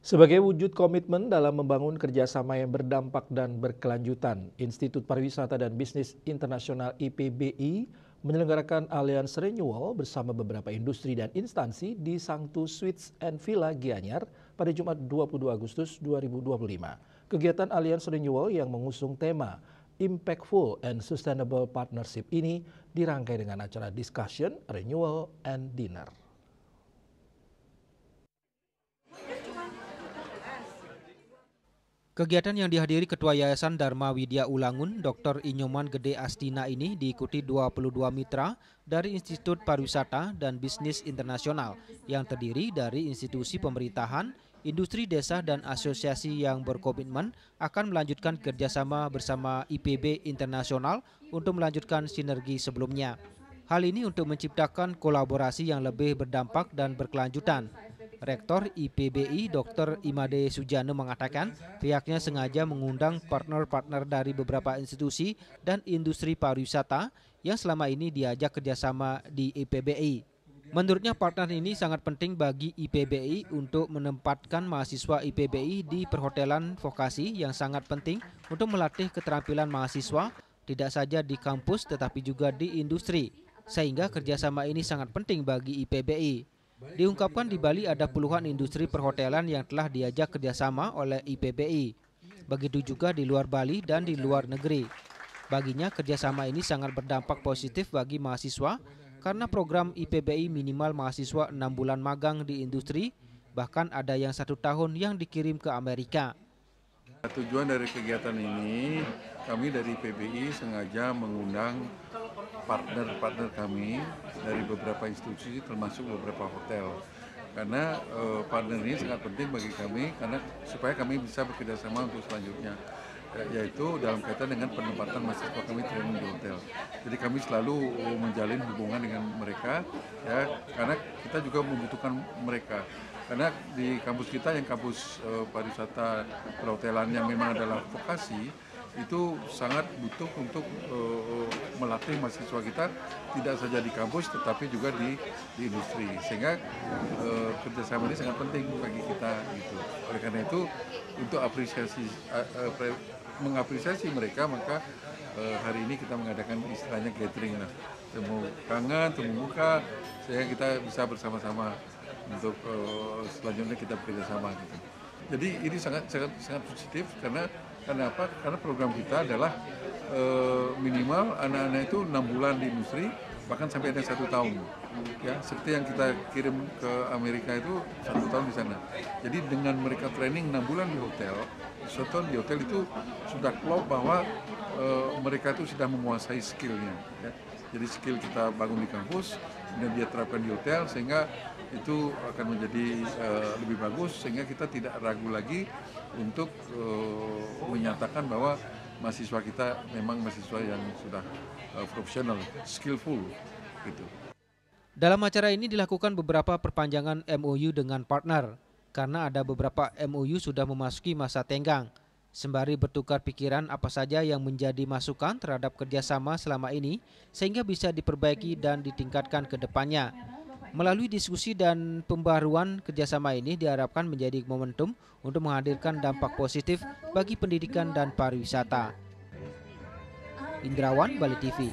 Sebagai wujud komitmen dalam membangun kerjasama yang berdampak dan berkelanjutan, Institut Pariwisata dan Bisnis Internasional IPBI menyelenggarakan Alliance Renewal bersama beberapa industri dan instansi di Sangtu Suites and Villa Gianyar pada Jumat 22 Agustus 2025. Kegiatan Alliance Renewal yang mengusung tema Impactful and Sustainable Partnership ini dirangkai dengan acara discussion, renewal, and dinner. Kegiatan yang dihadiri Ketua Yayasan Dharma Widya Ulangun, Dr. Inyoman Gede Astina ini diikuti 22 mitra dari Institut Pariwisata dan Bisnis Internasional yang terdiri dari institusi pemerintahan, industri desa dan asosiasi yang berkomitmen akan melanjutkan kerjasama bersama IPB Internasional untuk melanjutkan sinergi sebelumnya. Hal ini untuk menciptakan kolaborasi yang lebih berdampak dan berkelanjutan. Rektor IPBI Dr. Imade Sujana mengatakan pihaknya sengaja mengundang partner-partner dari beberapa institusi dan industri pariwisata yang selama ini diajak kerjasama di IPBI. Menurutnya partner ini sangat penting bagi IPBI untuk menempatkan mahasiswa IPBI di perhotelan vokasi yang sangat penting untuk melatih keterampilan mahasiswa tidak saja di kampus tetapi juga di industri. Sehingga kerjasama ini sangat penting bagi IPBI. Diungkapkan di Bali ada puluhan industri perhotelan yang telah diajak kerjasama oleh IPBI. Begitu juga di luar Bali dan di luar negeri. Baginya kerjasama ini sangat berdampak positif bagi mahasiswa karena program IPBI minimal mahasiswa 6 bulan magang di industri, bahkan ada yang 1 tahun yang dikirim ke Amerika. Tujuan dari kegiatan ini, kami dari PBI sengaja mengundang partner-partner kami dari beberapa institusi termasuk beberapa hotel. Karena partner ini sangat penting bagi kami karena supaya kami bisa bekerjasama untuk selanjutnya, yaitu dalam kaitan dengan penempatan mahasiswa kami training di hotel. Jadi kami selalu menjalin hubungan dengan mereka, ya, karena kita juga membutuhkan mereka. Karena di kampus kita yang kampus pariwisata perhotelan yang memang adalah vokasi, itu sangat butuh untuk melatih mahasiswa kita tidak saja di kampus tetapi juga di industri, sehingga kerjasama ini sangat penting bagi kita gitu. Oleh karena itu untuk mengapresiasi mereka, maka hari ini kita mengadakan istilahnya gathering lah, temu kangen, temu muka, sehingga kita bisa bersama-sama untuk selanjutnya kita bekerjasama gitu. Jadi ini sangat positif karena apa? Karena program kita adalah minimal anak-anak itu 6 bulan di industri, bahkan sampai ada 1 tahun. Ya, seperti yang kita kirim ke Amerika itu 1 tahun di sana. Jadi dengan mereka training 6 bulan di hotel, 1 tahun di hotel itu sudah klop bahwa mereka itu sudah menguasai skillnya. Ya. Jadi skill kita bangun di kampus, dan dia terapkan di hotel, sehingga itu akan menjadi lebih bagus, sehingga kita tidak ragu lagi untuk menyatakan bahwa mahasiswa kita memang mahasiswa yang sudah profesional, skillful gitu. Dalam acara ini dilakukan beberapa perpanjangan MOU dengan partner karena ada beberapa MOU sudah memasuki masa tenggang. Sembari bertukar pikiran apa saja yang menjadi masukan terhadap kerjasama selama ini sehingga bisa diperbaiki dan ditingkatkan ke depannya. Melalui diskusi dan pembaruan kerjasama ini diharapkan menjadi momentum untuk menghadirkan dampak positif bagi pendidikan dan pariwisata. Indrawan, Bali TV.